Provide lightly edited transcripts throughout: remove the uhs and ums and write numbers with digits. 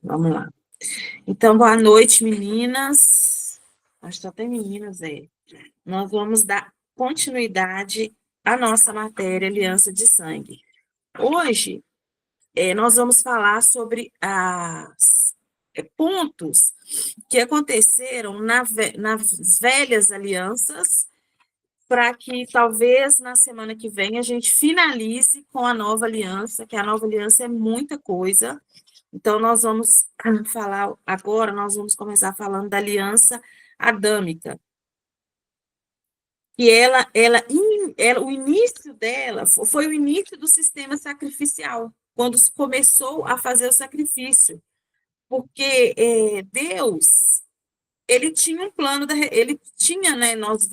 Vamos lá. Então, boa noite, meninas. Acho que só tem meninas aí. Nós vamos dar continuidade à nossa matéria Aliança de Sangue. Hoje, nós vamos falar sobre pontos que aconteceram nas velhas alianças, para que talvez na semana que vem a gente finalize com a nova aliança, que a nova aliança é muita coisa. Então, nós vamos falar agora, nós vamos começar falando da aliança adâmica. E o início dela foi o início do sistema sacrificial, quando se começou a fazer o sacrifício. Porque Deus, ele tinha um plano, ele tinha, né, nós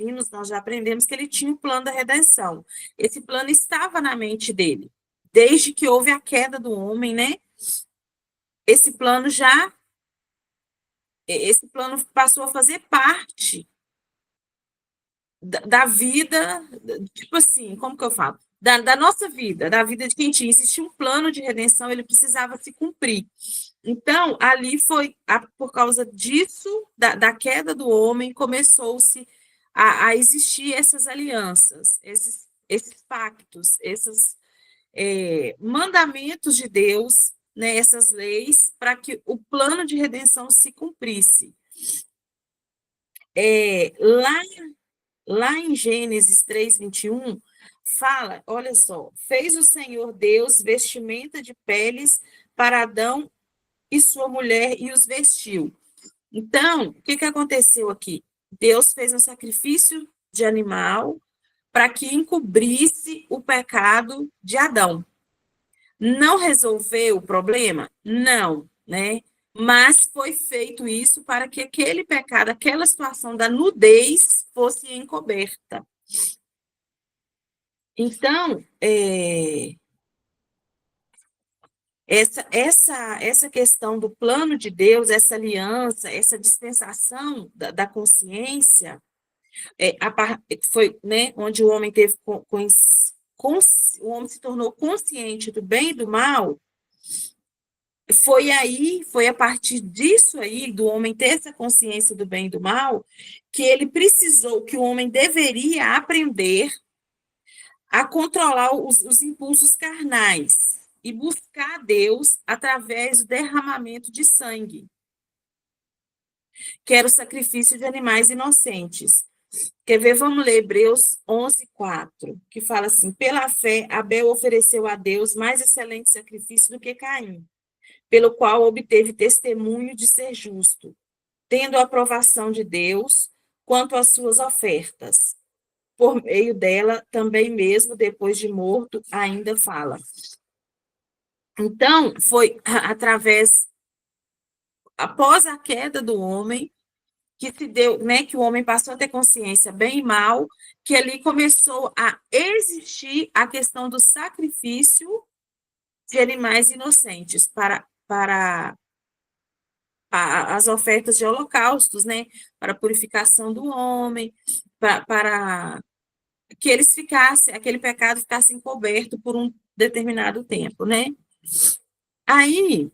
já aprendemos que ele tinha um plano da redenção. Esse plano estava na mente dele. Desde que houve a queda do homem, né? Esse plano passou a fazer parte da vida, tipo assim, como que eu falo? Da nossa vida, da vida de quem tinha. Existia um plano de redenção, ele precisava se cumprir. Então, ali foi, por causa disso, da queda do homem, começou-se a existir essas alianças, esses pactos, esses mandamentos de Deus, né, essas leis, para que o plano de redenção se cumprisse. Lá em Gênesis 3:21, fala, olha só, fez o Senhor Deus vestimenta de peles para Adão e sua mulher e os vestiu. Então, o que aconteceu aqui? Deus fez um sacrifício de animal para que encobrisse o pecado de Adão. Não resolveu o problema? Não, né? Mas foi feito isso para que aquele pecado, aquela situação da nudez fosse encoberta. Então, essa questão do plano de Deus, essa aliança, essa dispensação da consciência, foi, né, onde o homem teve o homem se tornou consciente do bem e do mal. Foi a partir disso aí, do homem ter essa consciência do bem e do mal, que ele precisou, que o homem deveria aprender a controlar os impulsos carnais e buscar Deus através do derramamento de sangue, que era o sacrifício de animais inocentes. Quer ver? Vamos ler Hebreus 11:4, que fala assim: pela fé, Abel ofereceu a Deus mais excelente sacrifício do que Caim, pelo qual obteve testemunho de ser justo, tendo a aprovação de Deus quanto às suas ofertas. Por meio dela, também mesmo depois de morto, ainda fala. Então, foi após a queda do homem, que se deu, né, que o homem passou a ter consciência bem e mal, que ali começou a existir a questão do sacrifício de animais inocentes para as ofertas de holocaustos, né, para a purificação do homem, para que aquele pecado ficasse encoberto por um determinado tempo, né? Aí,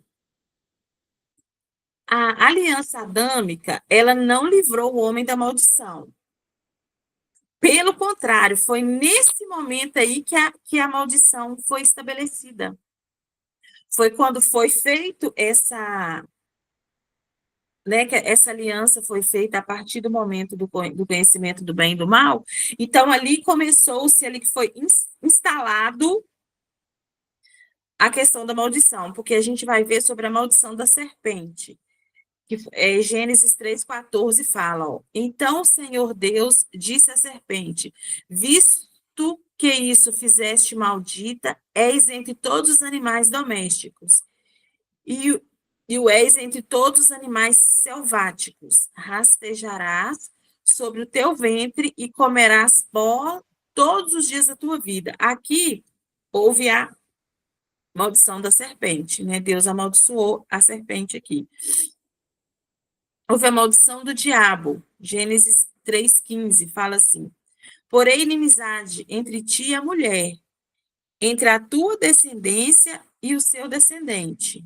a aliança adâmica, ela não livrou o homem da maldição. Pelo contrário, foi nesse momento aí que a maldição foi estabelecida. Foi quando foi feito né, que essa aliança foi feita a partir do momento do conhecimento do bem e do mal. Então, ali começou-se, ali que foi instalado a questão da maldição, porque a gente vai ver sobre a maldição da serpente. Que Gênesis 3:14 fala, ó, então o Senhor Deus disse à serpente, visto que isso fizeste maldita, és entre todos os animais domésticos, e o és entre todos os animais selváticos, rastejarás sobre o teu ventre e comerás pó todos os dias da tua vida. Aqui houve a maldição da serpente, né? Deus amaldiçoou a serpente aqui. Houve a maldição do diabo. Gênesis 3:15 fala assim: porém, inimizade entre ti e a mulher, entre a tua descendência e o seu descendente.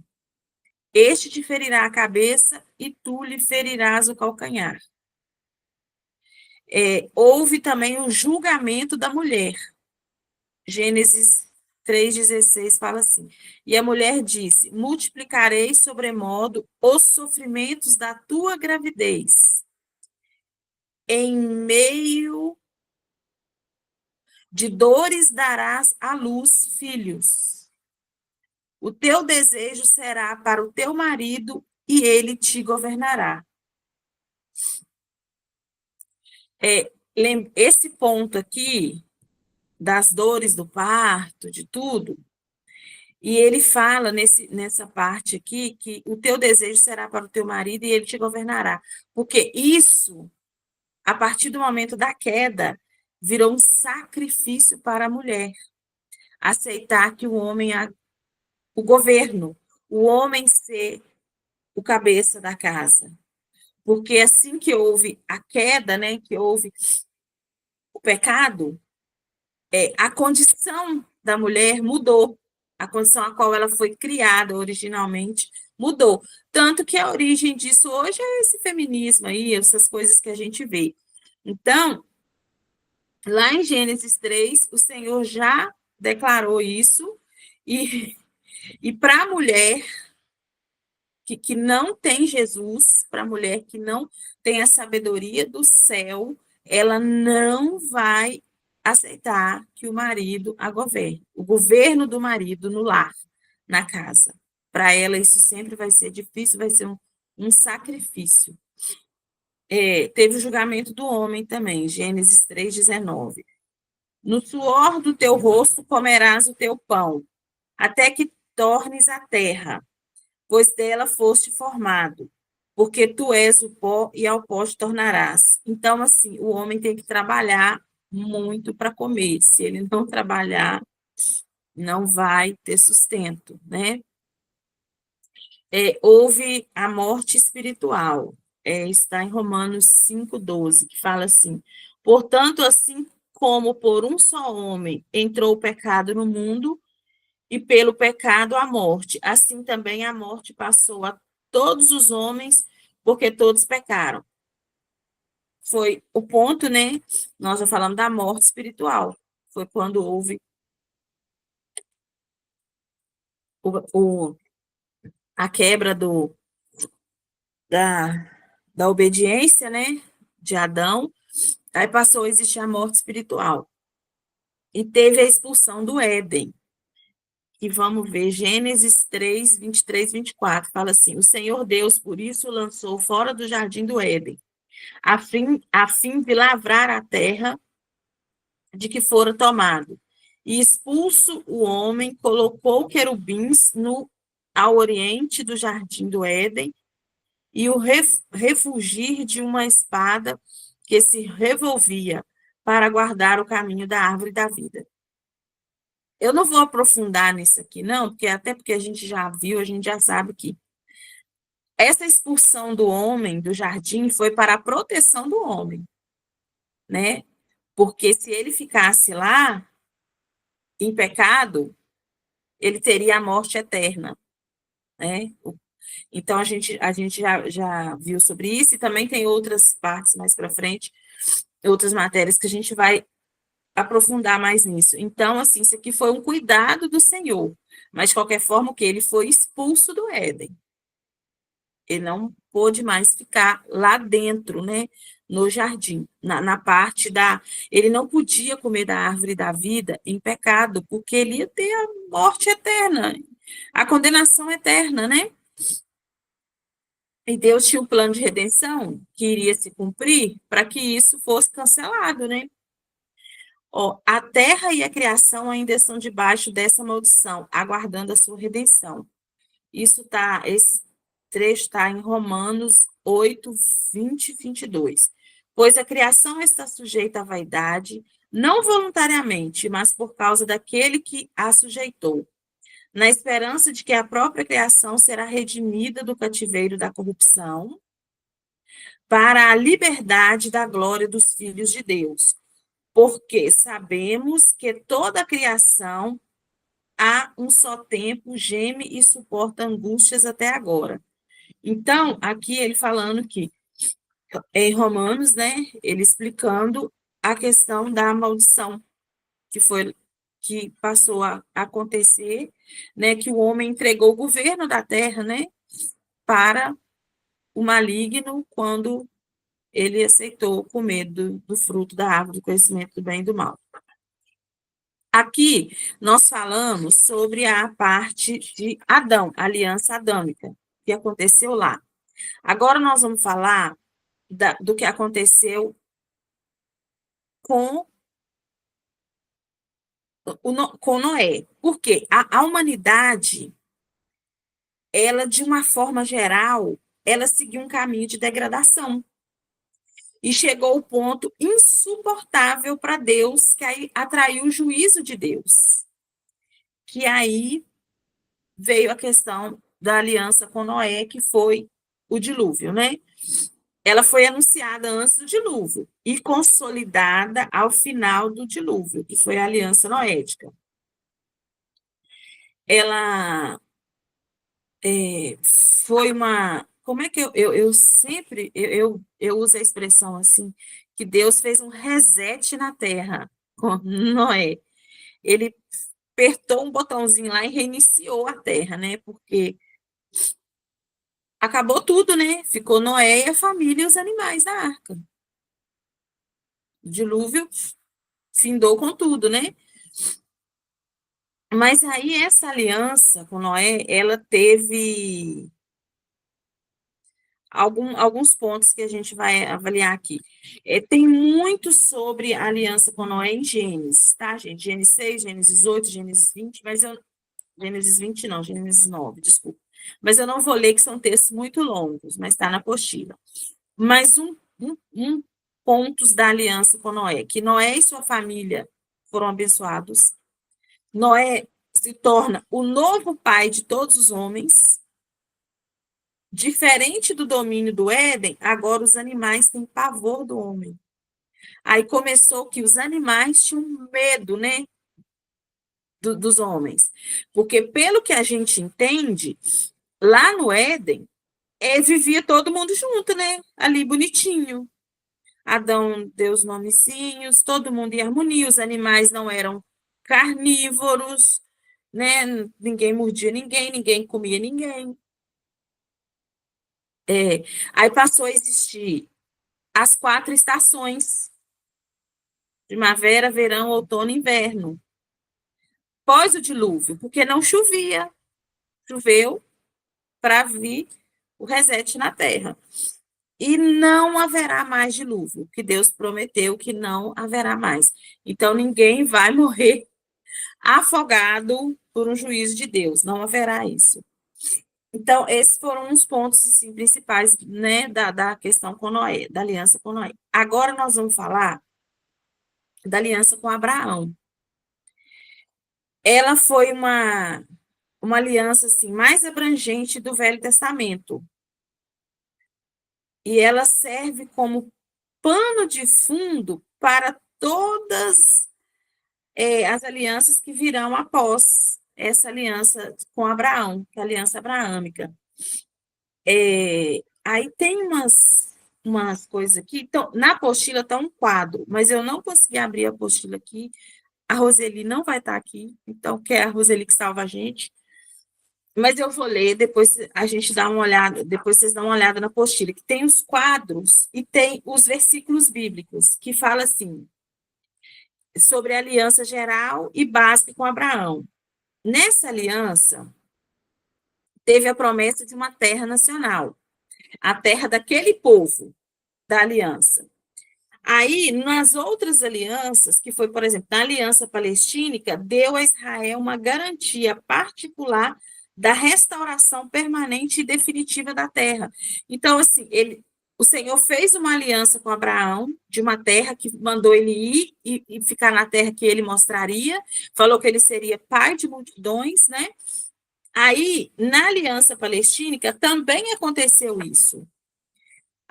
este te ferirá a cabeça e tu lhe ferirás o calcanhar. Houve também o julgamento da mulher. Gênesis 3,16 fala assim: e a mulher disse: multiplicarei sobremodo os sofrimentos da tua gravidez. Em meio de dores darás à luz filhos. O teu desejo será para o teu marido e ele te governará. Esse ponto aqui, das dores do parto, de tudo, e ele fala nessa parte aqui que o teu desejo será para o teu marido e ele te governará. Porque isso, a partir do momento da queda, virou um sacrifício para a mulher. Aceitar que o homem, o governo, o homem ser o cabeça da casa. Porque assim que houve a queda, né, que houve o pecado, a condição da mulher mudou. A condição a qual ela foi criada originalmente mudou. Tanto que a origem disso hoje é esse feminismo aí, essas coisas que a gente vê. Então, lá em Gênesis 3, o Senhor já declarou isso, e para a mulher que não tem Jesus, para a mulher que não tem a sabedoria do céu, ela não vai aceitar que o marido a governe, o governo do marido no lar, na casa. Para ela, isso sempre vai ser difícil, vai ser um sacrifício. Teve o julgamento do homem também, Gênesis 3,19. No suor do teu rosto comerás o teu pão, até que tornes a terra, pois dela foste formado, porque tu és o pó e ao pó te tornarás. Então, assim, o homem tem que trabalhar muito para comer. Se ele não trabalhar, não vai ter sustento, né? Houve a morte espiritual. Está em Romanos 5,12, que fala assim: portanto, assim como por um só homem entrou o pecado no mundo, e pelo pecado a morte, assim também a morte passou a todos os homens, porque todos pecaram. Foi o ponto, né? Nós já falamos da morte espiritual. Foi quando houve a quebra da, da obediência, né? De Adão. Aí passou a existir a morte espiritual. E teve a expulsão do Éden. E vamos ver, Gênesis 3, 23, 24. Fala assim: o Senhor Deus, por isso, lançou fora do jardim do Éden, a fim de lavrar a terra de que fora tomado. E expulso o homem, colocou querubins ao oriente do jardim do Éden, e o refugir de uma espada que se revolvia para guardar o caminho da árvore da vida. Eu não vou aprofundar nisso aqui, não, porque a gente já viu, a gente já sabe que essa expulsão do homem do jardim foi para a proteção do homem, né? Porque se ele ficasse lá em pecado, ele teria a morte eterna, né? Então a gente já viu sobre isso, e também tem outras partes mais para frente, outras matérias que a gente vai aprofundar mais nisso. Então, assim, isso aqui foi um cuidado do Senhor, mas de qualquer forma, o que ele foi expulso do Éden. Ele não pôde mais ficar lá dentro, né, no jardim, na parte da... Ele não podia comer da árvore da vida em pecado, porque ele ia ter a morte eterna, a condenação eterna, né? E Deus tinha um plano de redenção que iria se cumprir para que isso fosse cancelado, né? Ó, a terra e a criação ainda estão debaixo dessa maldição, aguardando a sua redenção. Esse trecho está em Romanos 8, 20 e 22. Pois a criação está sujeita à vaidade, não voluntariamente, mas por causa daquele que a sujeitou, na esperança de que a própria criação será redimida do cativeiro da corrupção para a liberdade da glória dos filhos de Deus. Porque sabemos que toda a criação há um só tempo, geme e suporta angústias até agora. Então, aqui ele falando que, em Romanos, né, ele explicando a questão da maldição que passou a acontecer, né, que o homem entregou o governo da terra, né, para o maligno quando ele aceitou comer do fruto da árvore do conhecimento do bem e do mal. Aqui nós falamos sobre a parte de Adão, a aliança adâmica, que aconteceu lá. Agora nós vamos falar do que aconteceu com, com Noé. Porque a humanidade, ela, de uma forma geral, ela seguiu um caminho de degradação. E chegou ao ponto insuportável para Deus, que aí atraiu o juízo de Deus. Que aí veio a questão da aliança com Noé, que foi o dilúvio, né? Ela foi anunciada antes do dilúvio e consolidada ao final do dilúvio, que foi a aliança noética. Ela foi uma. Como é que eu sempre eu uso a expressão assim, que Deus fez um reset na terra com Noé. Ele apertou um botãozinho lá e reiniciou a terra, né? Porque acabou tudo, né? Ficou Noé e a família e os animais da arca. O dilúvio findou com tudo, né? Mas aí essa aliança com Noé, ela teve alguns pontos que a gente vai avaliar aqui. Tem muito sobre a aliança com Noé em Gênesis, tá, gente? Gênesis 6, Gênesis 8, Gênesis 20, mas eu. Gênesis 20 não, Gênesis 9, desculpa. Mas eu não vou ler, que são textos muito longos, mas está na apostila. Mas um pontos da aliança com Noé, que Noé e sua família foram abençoados. Noé se torna o novo pai de todos os homens. Diferente do domínio do Éden, agora os animais têm pavor do homem. Aí começou que os animais tinham medo, né, dos homens. Porque, pelo que a gente entende, lá no Éden, vivia todo mundo junto, né? Ali bonitinho. Adão deu os nomezinhos, todo mundo em harmonia, os animais não eram carnívoros, né? Ninguém mordia ninguém, ninguém comia ninguém. Aí passou a existir as 4 estações: primavera, verão, outono e inverno. Pós o dilúvio, porque não chovia. Choveu para vir o reset na terra. E não haverá mais dilúvio, que Deus prometeu que não haverá mais. Então, ninguém vai morrer afogado por um juízo de Deus, não haverá isso. Então, esses foram os pontos assim, principais, né, da questão com Noé, da aliança com Noé. Agora nós vamos falar da aliança com Abraão. Ela foi uma aliança assim, mais abrangente do Velho Testamento. E ela serve como pano de fundo para todas as alianças que virão após essa aliança com Abraão, que é a aliança abraâmica. Aí tem umas coisas aqui. Então, na apostila está um quadro, mas eu não consegui abrir a apostila aqui. A Roseli não vai estar aqui, então, que é a Roseli que salva a gente. Mas eu vou ler, depois a gente dá uma olhada, depois vocês dão uma olhada na apostila, que tem os quadros e tem os versículos bíblicos, que fala assim, sobre a aliança geral e básica com Abraão. Nessa aliança, teve a promessa de uma terra nacional, a terra daquele povo da aliança. Aí, nas outras alianças, que foi, por exemplo, na aliança palestínica, deu a Israel uma garantia particular da restauração permanente e definitiva da terra. Então, assim, o Senhor fez uma aliança com Abraão, de uma terra que mandou ele ir e ficar na terra que ele mostraria, falou que ele seria pai de multidões, né? Aí, na aliança palestínica, também aconteceu isso.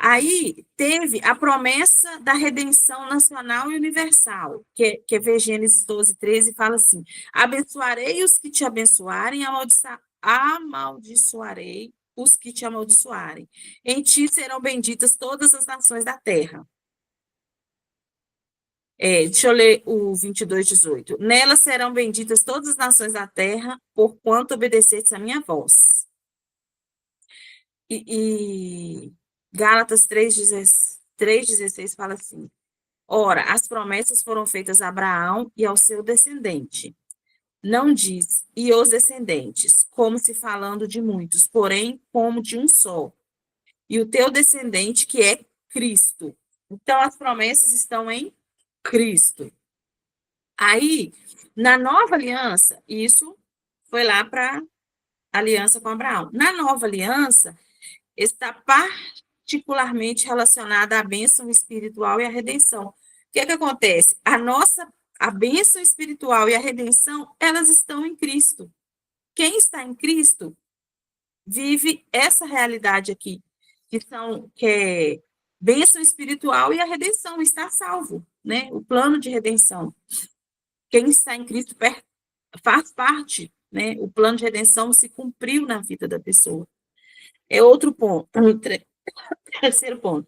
Aí teve a promessa da redenção nacional e universal, que vê Gênesis 12, 13, fala assim: abençoarei os que te abençoarem, amaldiçoarei os que te amaldiçoarem. Em ti serão benditas todas as nações da terra. Deixa eu ler o 22, 18. Nela serão benditas todas as nações da terra, porquanto obedecestes a minha voz. E Gálatas 3,16 fala assim: ora, as promessas foram feitas a Abraão e ao seu descendente. Não diz, e os descendentes, como se falando de muitos, porém, como de um só. E o teu descendente, que é Cristo. Então, as promessas estão em Cristo. Aí, na nova aliança, isso foi lá para a aliança com Abraão. Na nova aliança, está particularmente relacionada à bênção espiritual e à redenção. O que acontece? A bênção espiritual e a redenção, elas estão em Cristo. Quem está em Cristo vive essa realidade aqui, que é bênção espiritual e a redenção, está salvo, né? O plano de redenção. Quem está em Cristo faz parte, né? O plano de redenção se cumpriu na vida da pessoa. É outro ponto. Terceiro ponto.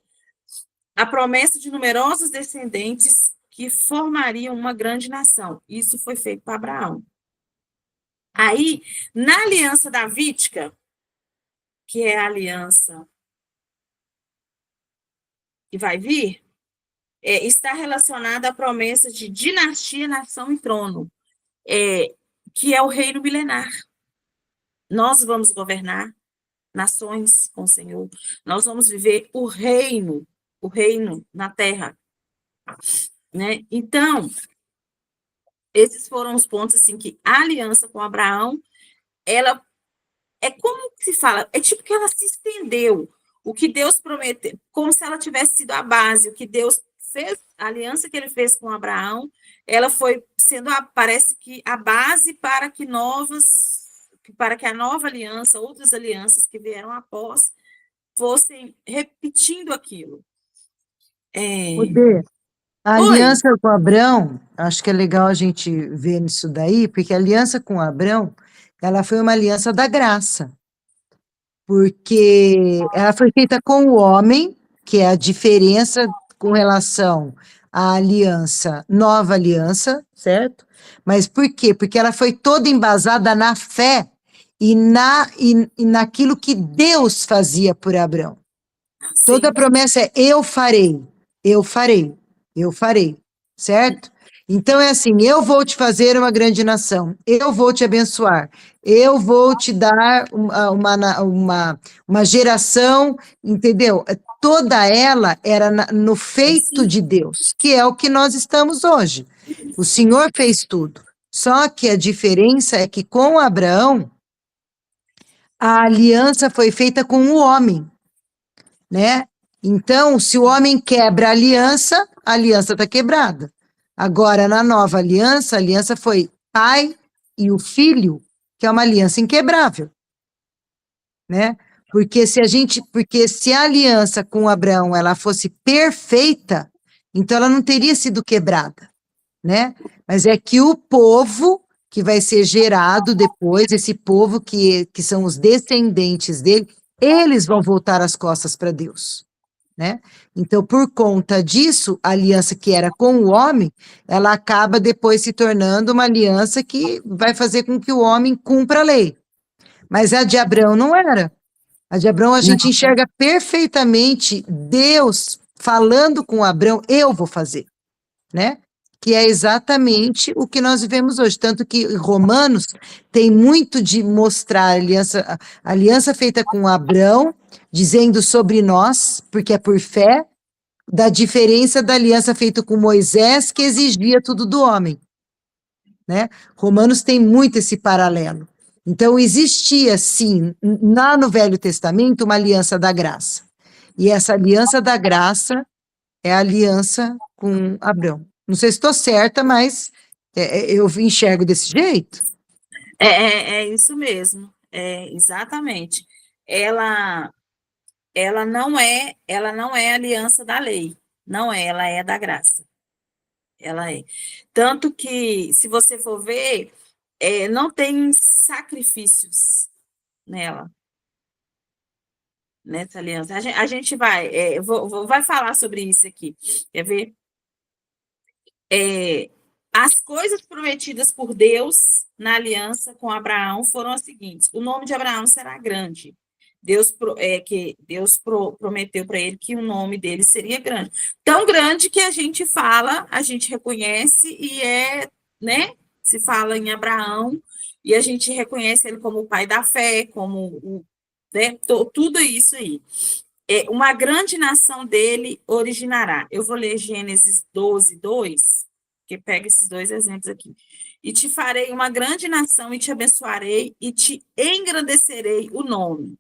A promessa de numerosos descendentes que formariam uma grande nação. Isso foi feito para Abraão. Aí, na aliança davídica, que é a aliança que vai vir, está relacionada à promessa de dinastia, nação e trono, que é o reino milenar. Nós vamos governar nações com o Senhor. Nós vamos viver o reino na terra, né? Então, esses foram os pontos assim que a aliança com Abraão, ela é como se fala, é tipo que ela se estendeu. O que Deus prometeu, como se ela tivesse sido a base, o que Deus fez, a aliança que ele fez com Abraão, ela foi sendo, parece que a base para que a nova aliança, outras alianças que vieram após, fossem repetindo aquilo. A aliança com Abrão, acho que é legal a gente ver nisso daí, porque a aliança com Abrão, ela foi uma aliança da graça, porque ela foi feita com o homem, que é a diferença com relação à aliança, nova aliança, certo? Mas por quê? Porque ela foi toda embasada na fé e naquilo que Deus fazia por Abrão. Toda promessa é eu farei, eu farei, eu farei, certo? Então é assim, eu vou te fazer uma grande nação, eu vou te abençoar, eu vou te dar uma geração, entendeu? Toda ela era no feito de Deus, que é o que nós estamos hoje. O Senhor fez tudo. Só que a diferença é que com Abraão, a aliança foi feita com o homem, né? Então, se o homem quebra a aliança está quebrada. Agora, na nova aliança, a aliança foi pai e o filho, que é uma aliança inquebrável, né? Porque se a aliança com Abraão ela fosse perfeita, então ela não teria sido quebrada, né? Mas é que o povo que vai ser gerado depois, esse povo que são os descendentes dele, eles vão voltar as costas para Deus, né? Então, por conta disso, a aliança que era com o homem, ela acaba depois se tornando uma aliança que vai fazer com que o homem cumpra a lei. Mas a de Abraão não era. A de Abraão a gente enxerga perfeitamente Deus falando com Abraão, eu vou fazer, né? Que é exatamente o que nós vivemos hoje. Tanto que Romanos tem muito de mostrar a aliança feita com Abraão, dizendo sobre nós, porque é por fé, da diferença da aliança feita com Moisés, que exigia tudo do homem, né? Romanos tem muito esse paralelo. Então, existia, sim, lá no Velho Testamento, uma aliança da graça. E essa aliança da graça é a aliança com Abraão. Não sei se estou certa, mas eu enxergo desse jeito. É isso mesmo, exatamente. Ela ela não é aliança da lei. Não é, ela é da graça. Ela é. Tanto que, se você for ver, não tem sacrifícios nela, nessa aliança. A gente vai, vai falar sobre isso aqui. Quer ver? As coisas prometidas por Deus na aliança com Abraão foram as seguintes: o nome de Abraão será grande. Deus prometeu para ele que o nome dele seria grande. Tão grande que a gente fala, a gente reconhece e né? Se fala em Abraão e a gente reconhece ele como o pai da fé, né? Tudo isso aí. Uma grande nação dele originará. Eu vou ler Gênesis 12, 2, que pega esses dois exemplos aqui. E te farei uma grande nação, e te abençoarei, e te engrandecerei o nome.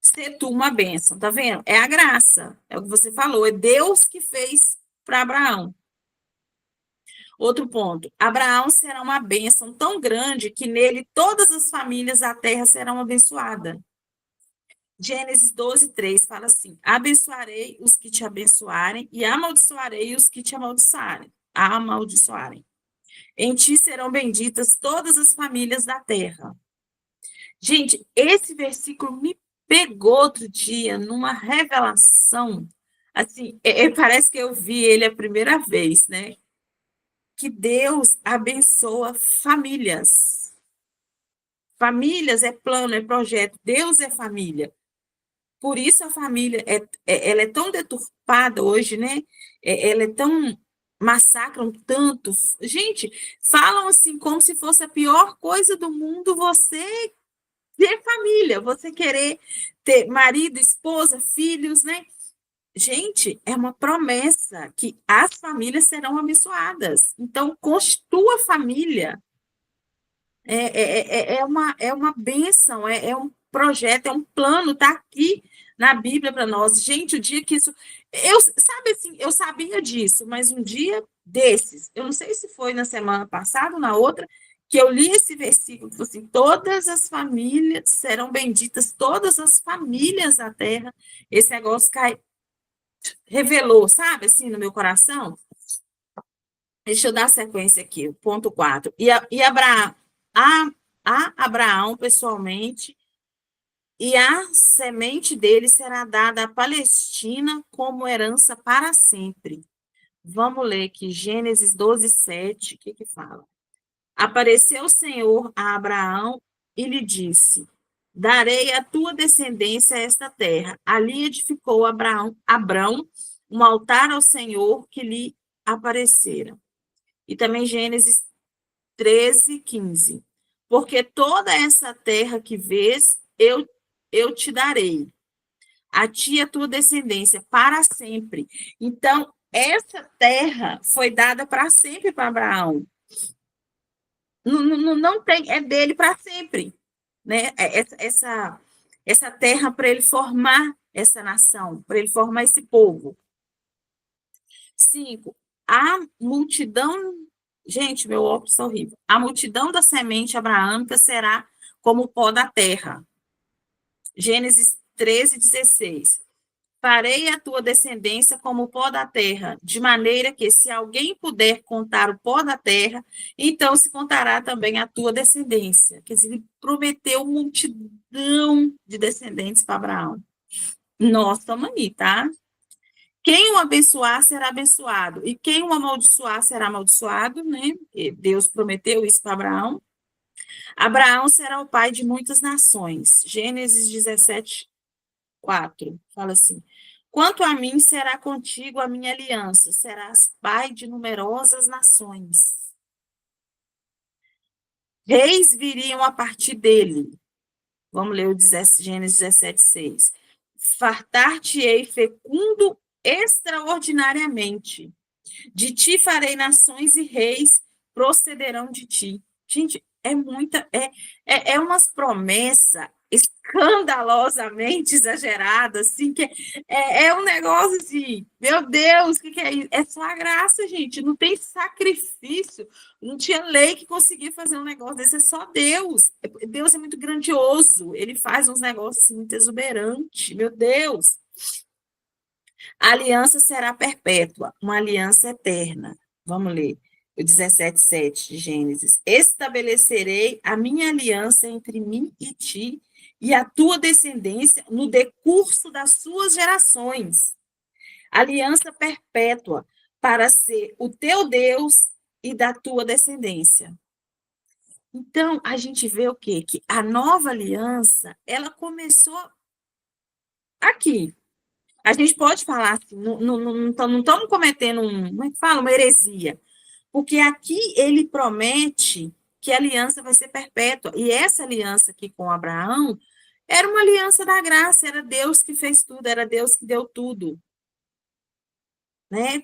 Ser tu uma bênção, tá vendo? É a graça, é o que você falou, é Deus que fez para Abraão. Outro ponto, Abraão será uma bênção tão grande que nele todas as famílias da terra serão abençoadas. Gênesis 12, 3 fala assim: abençoarei os que te abençoarem e amaldiçoarei os que te amaldiçoarem. Em ti serão benditas todas as famílias da terra. Gente, esse versículo me pegou outro dia numa revelação. Assim, parece que eu vi ele a primeira vez, né? Que Deus abençoa famílias. Famílias é plano, é projeto. Deus é família. Por isso a família ela é tão deturpada hoje, né? Ela é tão massacram tanto. Gente, falam assim como se fosse a pior coisa do mundo você ter família, você querer ter marido, esposa, filhos, né? Gente, é uma promessa que as famílias serão abençoadas. Então, constitua a família. É uma bênção, é um projeto, é um plano, está aqui na Bíblia para nós. Gente, o dia que isso. Sabe assim, eu sabia disso, mas um dia desses, eu não sei se foi na semana passada ou na outra, que eu li esse versículo, que assim, todas as famílias serão benditas, todas as famílias da terra. Esse negócio revelou, sabe, assim, no meu coração. Deixa eu dar sequência aqui, o ponto 4. E Abraão, a Abraão, pessoalmente, e a semente dele será dada à Palestina como herança para sempre. Vamos ler aqui, Gênesis 12, 7, o que fala? Apareceu o Senhor a Abraão e lhe disse: darei à tua descendência esta terra. Ali edificou Abrão um altar ao Senhor que lhe aparecera. E também Gênesis 13, 15. Porque toda essa terra que vês, eu te darei, a ti e a tua descendência, para sempre. Então, essa terra foi dada para sempre para Abraão. Não tem, é dele para sempre. Né? Essa terra para ele formar essa nação, para ele formar esse povo. 5. A multidão. Gente, meu óculos está horrível. A multidão da semente abraâmica será como o pó da terra. Gênesis 13, 16. Farei a tua descendência como o pó da terra, de maneira que, se alguém puder contar o pó da terra, então se contará também a tua descendência. Quer dizer, ele prometeu multidão de descendentes para Abraão. Nós estamos aí, tá? Quem o abençoar será abençoado, e quem o amaldiçoar será amaldiçoado, né? Deus prometeu isso para Abraão. Abraão será o pai de muitas nações. Gênesis 17, 4. Fala assim: quanto a mim, será contigo a minha aliança, serás pai de numerosas nações. Reis viriam a partir dele. Vamos ler o Gênesis 17, 6. Fartar-te-ei fecundo extraordinariamente. De ti farei nações e reis procederão de ti. Gente, é umas promessas escandalosamente exagerado, assim, que é um negócio assim, meu Deus, o que é isso? É só a graça, gente, não tem sacrifício, não tinha lei que conseguia fazer um negócio desse, é só Deus. Deus é muito grandioso, ele faz uns negócios assim, muito exuberantes, meu Deus. A aliança será perpétua, uma aliança eterna. Vamos ler o 17:7 de Gênesis. Estabelecerei a minha aliança entre mim e ti e a tua descendência no decurso das suas gerações. Aliança perpétua para ser o teu Deus e da tua descendência. Então, a gente vê o quê? Que a nova aliança, ela começou aqui. A gente pode falar assim, não estamos cometendo como é que fala? Uma heresia. Porque aqui ele promete que a aliança vai ser perpétua. E essa aliança aqui com Abraão era uma aliança da graça, era Deus que fez tudo, era Deus que deu tudo. Né?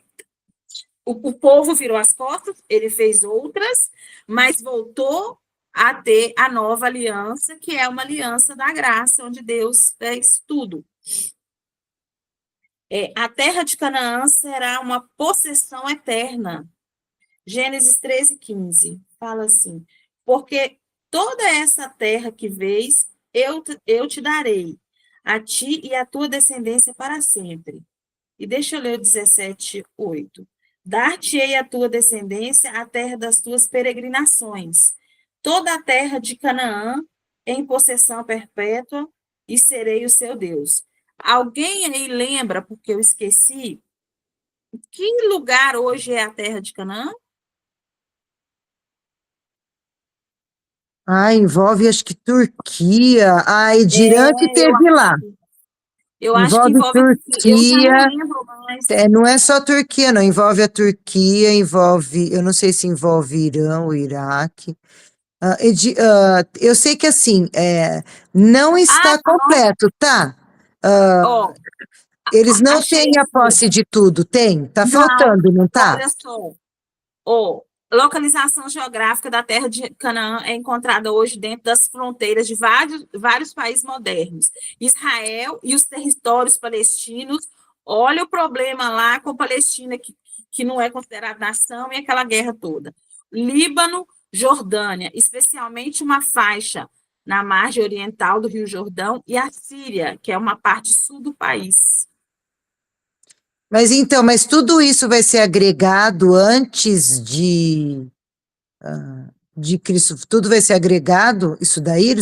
O povo virou as costas, ele fez outras, mas voltou a ter a nova aliança, que é uma aliança da graça, onde Deus fez tudo. A terra de Canaã será uma possessão eterna. Gênesis 13:15 fala assim: porque toda essa terra que vês, eu te darei, a ti e à tua descendência para sempre. E deixa eu ler o 17:8. Dar-te-ei a tua descendência a terra das tuas peregrinações, toda a terra de Canaã em possessão perpétua, e serei o seu Deus. Alguém aí lembra, porque eu esqueci, que lugar hoje é a terra de Canaã? Ah, envolve acho que Turquia. Ah, Edirã que Eu teve lá. acho, eu acho que Envolve envolve a Turquia. Eu já não Turquia. lembro mais. Não é só Turquia, não. Envolve a Turquia, envolve. Eu não sei se envolve Irã ou Iraque. Eu sei que assim, não Ah, está não. completo, tá? Ah, Ó, eles não achei têm a aqui. posse de tudo, tem? Tá Não, faltando, não tá? olha só. Ó, localização geográfica da terra de Canaã é encontrada hoje dentro das fronteiras de vários países modernos. Israel e os territórios palestinos. Olha o problema lá com a Palestina, que não é considerada nação, e aquela guerra toda. Líbano, Jordânia, especialmente uma faixa na margem oriental do Rio Jordão, e a Síria, que é uma parte sul do país. Mas então, mas tudo isso vai ser agregado antes de Cristo, tudo vai ser agregado, isso daí,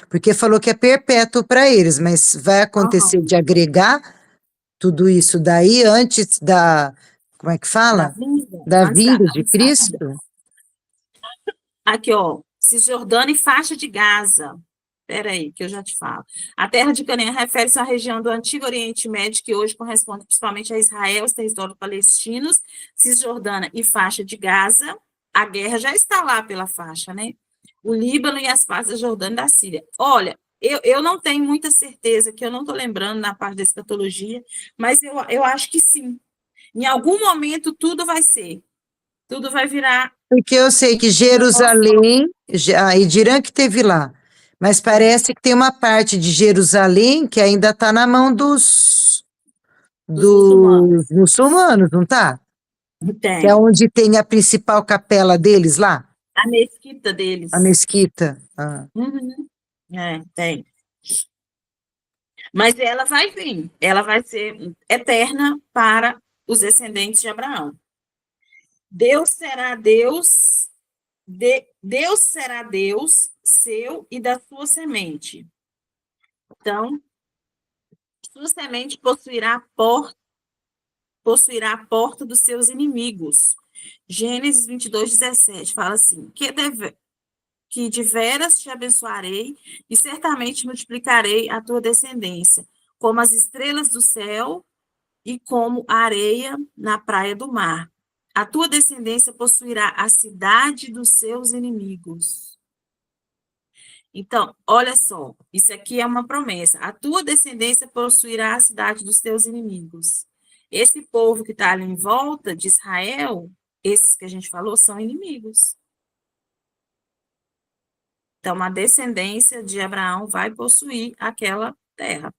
porque falou que é perpétuo para eles, mas vai acontecer Uhum. de agregar tudo isso daí antes como é que Da fala? vinda, Da vinda de Cristo? aqui, ó, Cisjordânia e faixa de Gaza. Espera aí, que eu já te falo. A terra de Canaã refere-se à região do Antigo Oriente Médio, que hoje corresponde principalmente a Israel, os territórios palestinos, Cisjordânia e faixa de Gaza. A guerra já está lá pela faixa, né? O Líbano e as partes da Jordânia e da Síria. Olha, eu não tenho muita certeza, que eu não estou lembrando na parte da escatologia, mas eu acho que sim. Em algum momento tudo vai ser. Tudo vai virar Porque eu sei que noção Jerusalém, a Edirã que teve lá, mas parece que tem uma parte de Jerusalém que ainda está na mão dos muçulmanos. dos muçulmanos, não tá? Que é Tem. onde tem a principal capela deles lá, A mesquita a deles. mesquita. Ah. Uhum. Tem. Mas ela vai vir. Ela vai ser eterna para os descendentes de Abraão. Deus será Deus, Deus será Deus seu e da sua semente. Então, sua semente possuirá a porta dos seus inimigos. Gênesis 22:17 fala assim: que de veras te abençoarei e certamente multiplicarei a tua descendência, como as estrelas do céu e como a areia na praia do mar. A tua descendência possuirá a cidade dos seus inimigos. Então, olha só, isso aqui é uma promessa. A tua descendência possuirá a cidade dos teus inimigos. Esse povo que está ali em volta de Israel, esses que a gente falou, são inimigos. Então, a descendência de Abraão vai possuir aquela terra.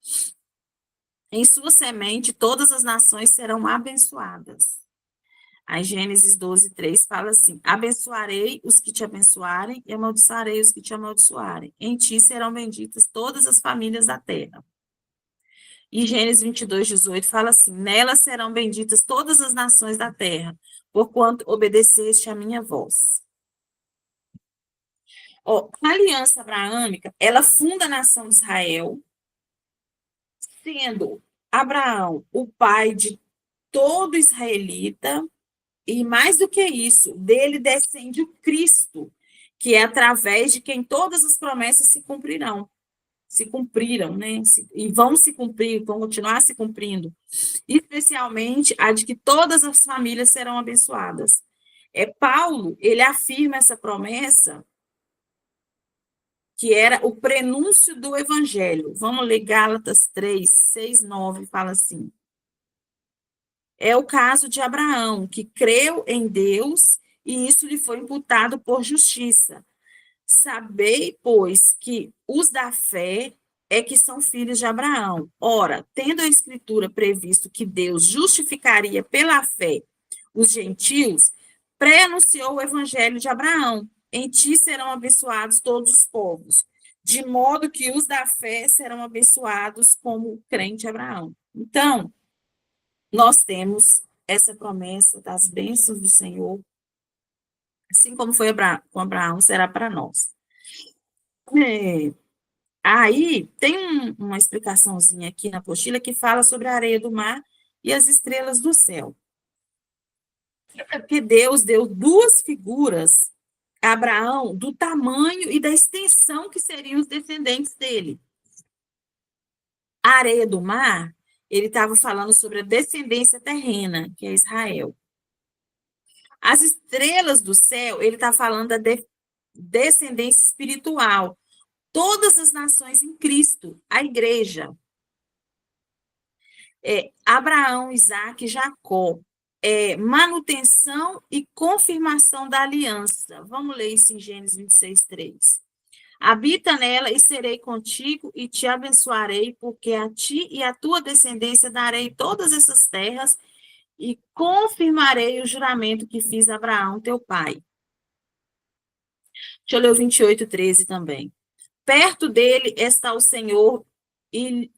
Em sua semente, todas as nações serão abençoadas. Aí, Gênesis 12, 3 fala assim: abençoarei os que te abençoarem e amaldiçoarei os que te amaldiçoarem. Em ti serão benditas todas as famílias da terra. E Gênesis 22, 18 fala assim: nelas serão benditas todas as nações da terra, porquanto obedeceste a minha voz. Ó, a aliança abraâmica, ela funda a nação de Israel, sendo Abraão o pai de todo israelita, e mais do que isso, dele descende o Cristo, que é através de quem todas as promessas se cumprirão. Se cumpriram, né? E vão se cumprir, vão continuar se cumprindo. Especialmente a de que todas as famílias serão abençoadas. Paulo, ele afirma essa promessa que era o prenúncio do evangelho. Vamos ler Gálatas 3, 6, 9, fala assim: é o caso de Abraão, que creu em Deus e isso lhe foi imputado por justiça. Sabei, pois, que os da fé é que são filhos de Abraão. Ora, tendo a Escritura previsto que Deus justificaria pela fé os gentios, pré-anunciou o evangelho de Abraão. Em ti serão abençoados todos os povos, de modo que os da fé serão abençoados como o crente Abraão. Então, nós temos essa promessa das bênçãos do Senhor, assim como foi com Abraão, será para nós. Aí, tem uma explicaçãozinha aqui na apostila que fala sobre a areia do mar e as estrelas do céu. É porque Deus deu duas figuras a Abraão do tamanho e da extensão que seriam os descendentes dele. A areia do mar, ele estava falando sobre a descendência terrena, que é Israel. As estrelas do céu, ele está falando da descendência espiritual. Todas as nações em Cristo, a igreja. Abraão, Isaac e Jacó. Manutenção e confirmação da aliança. Vamos ler isso em Gênesis 26, 3. Habita nela e serei contigo e te abençoarei, porque a ti e a tua descendência darei todas essas terras e confirmarei o juramento que fiz a Abraão, teu pai. Deixa eu ler o 28, 13 também. Perto dele está o Senhor e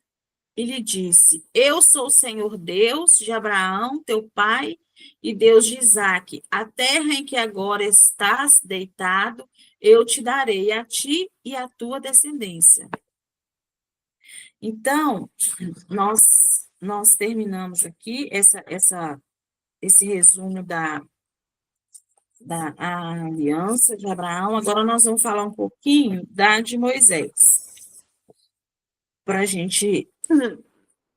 lhe disse: eu sou o Senhor Deus de Abraão, teu pai, e Deus de Isaque. A terra em que agora estás deitado, eu te darei a ti e a tua descendência. Então, nós terminamos aqui esse resumo da aliança de Abraão. Agora nós vamos falar um pouquinho da de Moisés, para a gente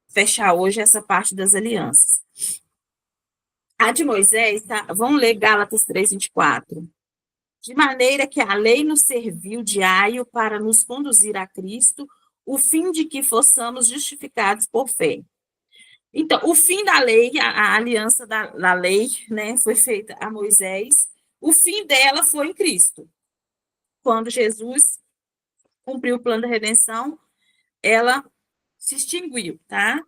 fechar hoje essa parte das alianças. A de Moisés, tá? Vamos ler Gálatas 3, 24. De maneira que a lei nos serviu de aio para nos conduzir a Cristo, o fim de que fossamos justificados por fé. Então, o fim da lei, a aliança da lei, né, foi feita a Moisés, o fim dela foi em Cristo. Quando Jesus cumpriu o plano da redenção, ela se extinguiu, tá?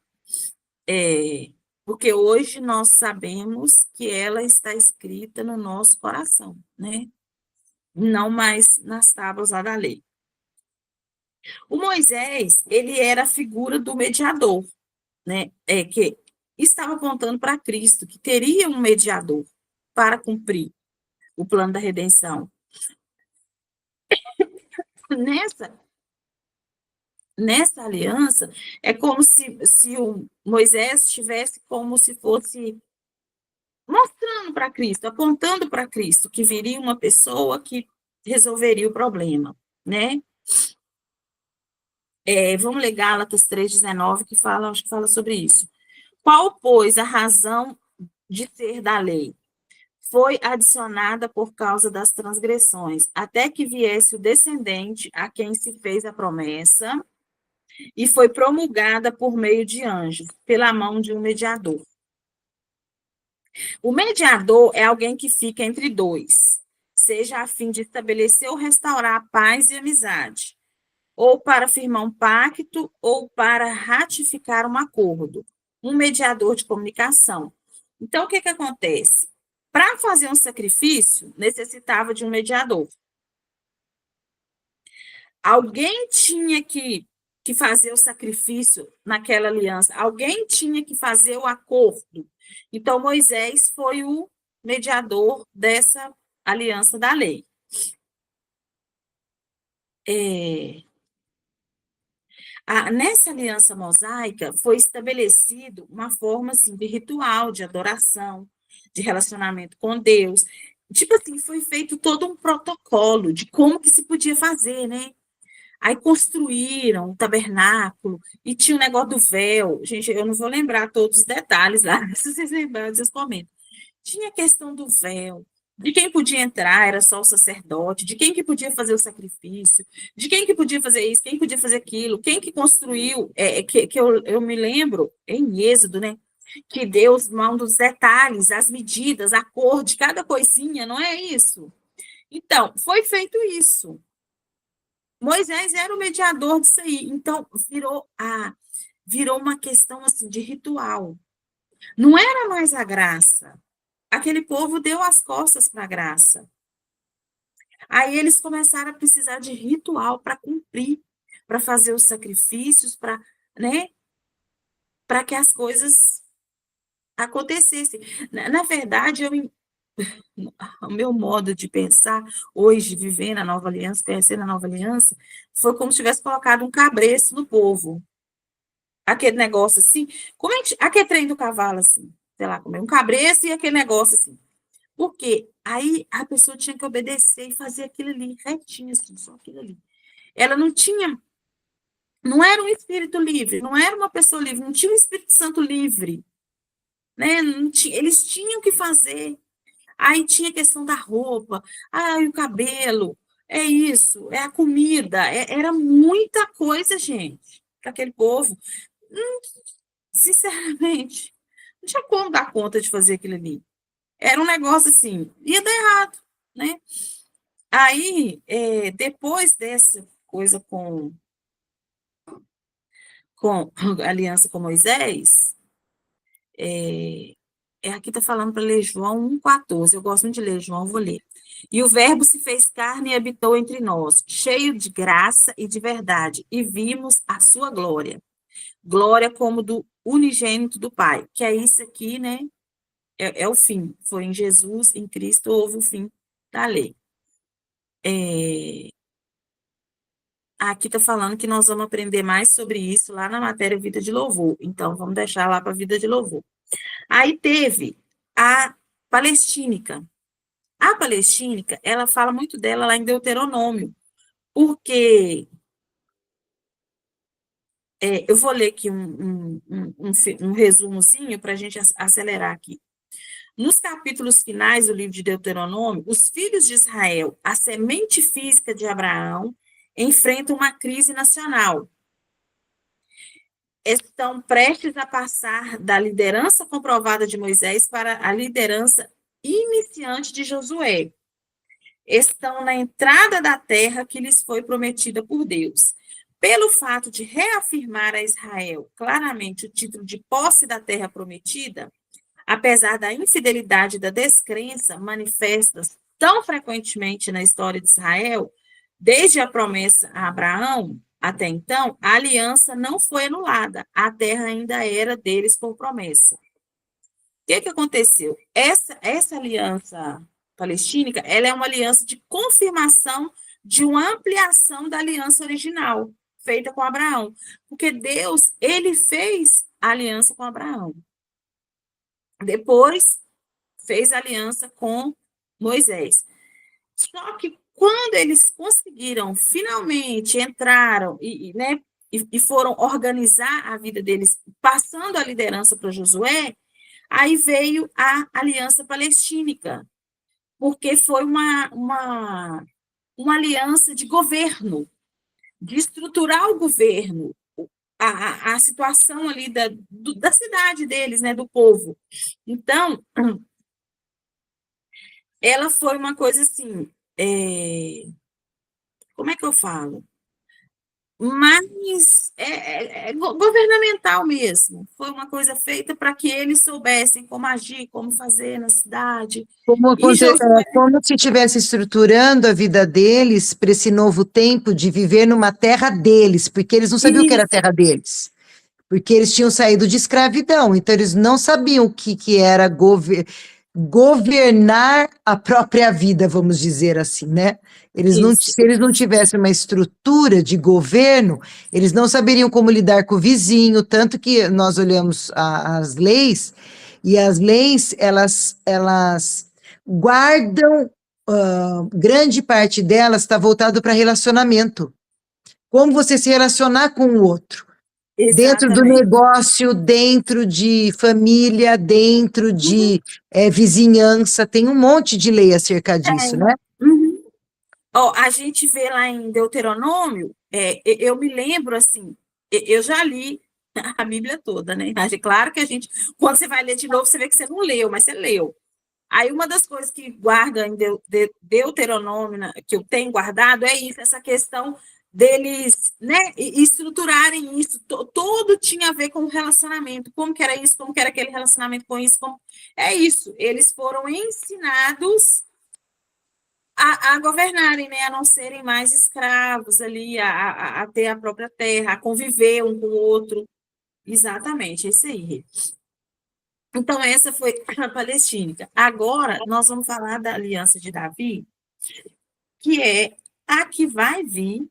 Porque hoje nós sabemos que ela está escrita no nosso coração, né? Não mais nas tábuas lá da lei. O Moisés, ele era a figura do mediador, né? Que estava apontando para Cristo, que teria um mediador para cumprir o plano da redenção. Nessa aliança, é como se o Moisés estivesse como se fosse mostrando para Cristo, apontando para Cristo, que viria uma pessoa que resolveria o problema, né? Vamos ler Gálatas 3,19, acho que fala sobre isso. Qual, pois, a razão de ser da lei? Foi adicionada por causa das transgressões, até que viesse o descendente a quem se fez a promessa, e foi promulgada por meio de anjos, pela mão de um mediador. O mediador é alguém que fica entre dois. seja a fim de estabelecer ou restaurar a paz e amizade, ou para firmar um pacto, ou para ratificar um acordo, um mediador de comunicação. Então, o que que acontece? Para fazer um sacrifício, necessitava de um mediador. Alguém tinha que fazer o sacrifício naquela aliança, alguém tinha que fazer o acordo. Então, Moisés foi o mediador dessa aliança da lei. Nessa aliança mosaica foi estabelecido uma forma assim, de ritual, de adoração, de relacionamento com Deus. Tipo assim, foi feito todo um protocolo de como que se podia fazer, né? Aí construíram o tabernáculo e tinha o negócio do véu. Gente, eu não vou lembrar todos os detalhes lá, se vocês lembrarem, vocês comentam. Tinha a questão do véu, de quem podia entrar, era só o sacerdote, de quem que podia fazer o sacrifício, de quem que podia fazer isso, quem podia fazer aquilo, quem que construiu, que eu me lembro, em Êxodo, né? Que Deus manda os detalhes, as medidas, a cor de cada coisinha, não é isso? Então, foi feito isso. Moisés era o mediador disso aí. Então, virou uma questão assim de ritual. Não era mais a graça. Aquele povo deu as costas para a graça. Aí eles começaram a precisar de ritual para cumprir, para fazer os sacrifícios, né, para que as coisas acontecessem. Na verdade, o meu modo de pensar hoje, vivendo a nova aliança, conhecendo a nova aliança, foi como se tivesse colocado um cabresto no povo. Aquele negócio assim, como aquele trem do cavalo assim, sei lá, como é um cabresto e aquele negócio assim. Por quê? Aí a pessoa tinha que obedecer e fazer aquilo ali retinho, assim, só aquilo ali. Ela não era um espírito livre, não era uma pessoa livre, não tinha um Espírito Santo livre, né? Não tinha, eles tinham que fazer. Aí tinha a questão da roupa, o cabelo, é isso, é a comida, era muita coisa, gente, para aquele povo. Sinceramente, não tinha como dar conta de fazer aquilo ali. Era um negócio assim, ia dar errado, né? Aí, depois dessa coisa com a aliança com Moisés, aqui está falando para ler João 1,14. Eu gosto muito de ler João, vou ler. E o Verbo se fez carne e habitou entre nós, cheio de graça e de verdade, e vimos a sua glória. Glória como do unigênito do Pai, que é isso aqui, né? É o fim. Foi em Jesus, em Cristo, houve o fim da lei. Aqui está falando que nós vamos aprender mais sobre isso lá na matéria Vida de Louvor. Então, vamos deixar lá para Vida de Louvor. Aí teve a palestínica. A palestínica, ela fala muito dela lá em Deuteronômio, porque eu vou ler aqui um resumozinho para a gente acelerar aqui. Nos capítulos finais do livro de Deuteronômio, os filhos de Israel, a semente física de Abraão, enfrentam uma crise nacional. Estão prestes a passar da liderança comprovada de Moisés para a liderança iniciante de Josué. Estão na entrada da terra que lhes foi prometida por Deus. Pelo fato de reafirmar a Israel claramente o título de posse da terra prometida, apesar da infidelidade e da descrença manifestas tão frequentemente na história de Israel, desde a promessa a Abraão até então, a aliança não foi anulada, a terra ainda era deles por promessa. O que aconteceu? Essa aliança palestínica, ela é uma aliança de confirmação de uma ampliação da aliança original, feita com Abraão, porque Deus, ele fez a aliança com Abraão. Depois, fez aliança com Moisés. Só que quando eles conseguiram, finalmente entraram né, e foram organizar a vida deles, passando a liderança para Josué, aí veio a aliança palestínica, porque foi uma aliança de governo, de estruturar o governo, a situação ali da cidade deles, né, do povo. Então, ela foi uma coisa assim, como é que eu falo? Mas governamental mesmo. Foi uma coisa feita para que eles soubessem como agir, como fazer na cidade. E Josué, Como se estivesse estruturando a vida deles para esse novo tempo de viver numa terra deles, porque eles não sabiam o que era a isso, terra deles. Porque eles tinham saído de escravidão, então eles não sabiam o que era governar a própria vida, vamos dizer assim, né? Eles não, isso, se eles não tivessem uma estrutura de governo, eles não saberiam como lidar com o vizinho, tanto que nós olhamos as leis, e as leis, elas guardam, grande parte delas está voltado para relacionamento. Como você se relacionar com o outro. Dentro do exatamente. negócio, dentro de família, dentro de vizinhança, tem um monte de lei acerca disso, né? Uhum. Ó, a gente vê lá em Deuteronômio, eu me lembro assim, eu já li a Bíblia toda, né? Claro que a gente, quando você vai ler de novo, você vê que você não leu, mas você leu. Aí uma das coisas que guarda em Deuteronômio, que eu tenho guardado, é isso, essa questão deles, né, estruturarem isso, todo tinha a ver com o relacionamento, como que era isso, como que era aquele relacionamento com isso, é isso, eles foram ensinados a governarem, né, a não serem mais escravos ali, a ter a própria terra, a conviver um com o outro, exatamente, é isso aí. Então, essa foi a palestina. Agora, nós vamos falar da aliança de Davi, que é a que vai vir.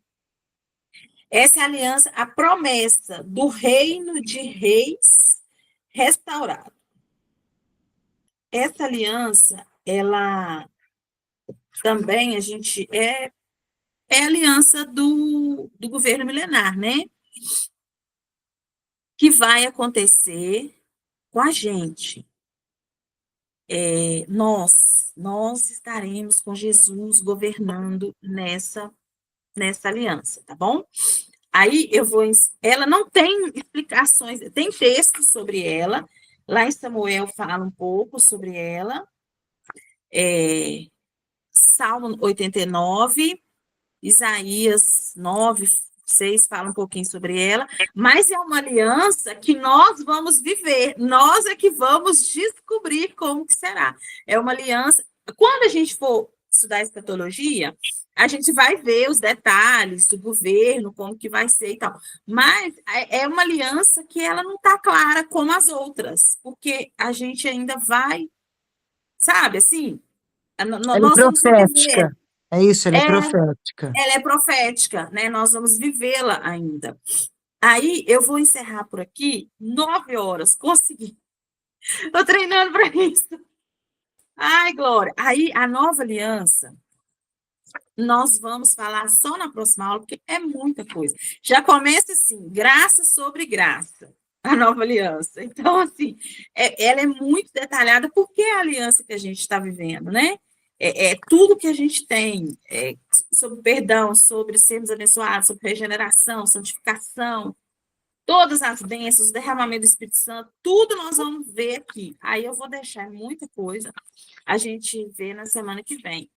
Essa é a aliança, a promessa do reino de reis restaurado. Essa aliança, ela também, a gente, é a aliança do governo milenar, né? Que vai acontecer com a gente. Nós estaremos com Jesus governando nessa aliança, tá bom? Aí eu vou. Ela não tem explicações, tem textos sobre ela. Lá em Samuel fala um pouco sobre ela. Salmo 89, Isaías 9, 6 fala um pouquinho sobre ela, mas é uma aliança que nós vamos viver, nós é que vamos descobrir como que será. É uma aliança. Quando a gente for estudar escatologia, a gente vai ver os detalhes do governo, como que vai ser e tal. Mas é uma aliança que ela não está clara como as outras, porque a gente ainda vai, sabe, assim, Ela é nós vamos viver. profética. É isso, ela é É, profética. ela é profética, né? Nós vamos vivê-la ainda. Aí eu vou encerrar por aqui, 9 horas, consegui. Estou treinando para isso. Ai, Glória. Aí a nova aliança, nós vamos falar só na próxima aula, porque é muita coisa. Já começa assim, graça sobre graça, a nova aliança. Então, assim, ela é muito detalhada, porque é a aliança que a gente está vivendo, né? Tudo que a gente tem sobre perdão, sobre sermos abençoados, sobre regeneração, santificação, todas as bênçãos, o derramamento do Espírito Santo, tudo nós vamos ver aqui. Aí eu vou deixar muita coisa, a gente vê na semana que vem.